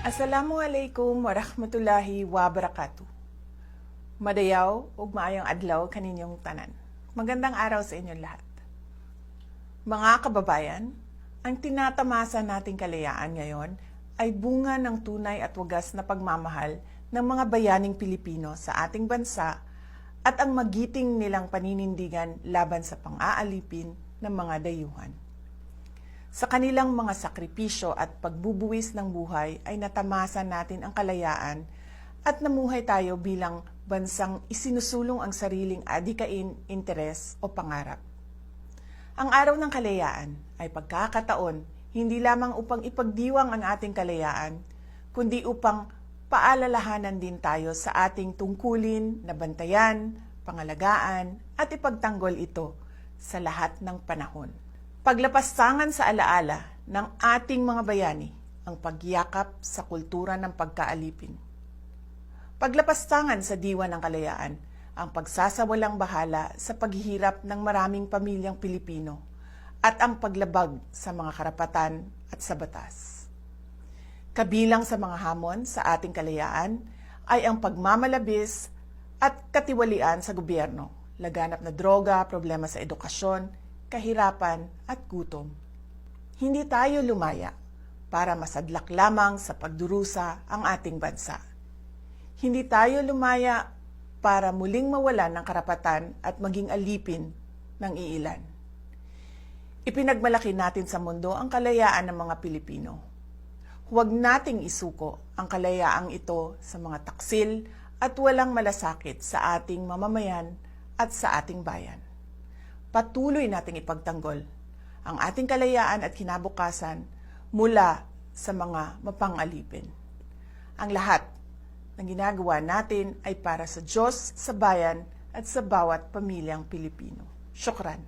Assalamualaikum warahmatullahi wabarakatuh. Madayaw ug maayong adlaw kaninyong tanan. Magandang araw sa inyong lahat. Mga kababayan, ang tinatamasa nating kalayaan ngayon ay bunga ng tunay at wagas na pagmamahal ng mga bayaning Pilipino sa ating bansa at ang magiting nilang paninindigan laban sa pang-aalipin ng mga dayuhan. Sa kanilang mga sakripisyo at pagbubuwis ng buhay ay natamasa natin ang kalayaan at namuhay tayo bilang bansang isinusulong ang sariling adikain, interes o pangarap. Ang araw ng kalayaan ay pagkakataon hindi lamang upang ipagdiwang ang ating kalayaan, kundi upang paalalahanan din tayo sa ating tungkulin na bantayan, pangalagaan at ipagtanggol ito sa lahat ng panahon. Paglapastangan sa alaala ng ating mga bayani ang pagyakap sa kultura ng pagkaalipin. Paglapastangan sa diwa ng kalayaan ang pagsasawalang bahala sa paghihirap ng maraming pamilyang Pilipino at ang paglabag sa mga karapatan at sa batas. Kabilang sa mga hamon sa ating kalayaan ay ang pagmamalabis at katiwalian sa gobyerno, laganap na droga, problema sa edukasyon, kahirapan at gutom. Hindi tayo lumaya para masadlak lamang sa pagdurusa ang ating bansa. Hindi tayo lumaya para muling mawalan ng karapatan at maging alipin ng iilan. Ipinagmalaki natin sa mundo ang kalayaan ng mga Pilipino. Huwag nating isuko ang kalayaang ito sa mga taksil at walang malasakit sa ating mamamayan at sa ating bayan. Patuloy nating ipagtanggol ang ating kalayaan at kinabukasan mula sa mga mapang-alipin. Ang lahat ng ginagawa natin ay para sa Diyos, sa bayan at sa bawat pamilyang Pilipino. Syukran.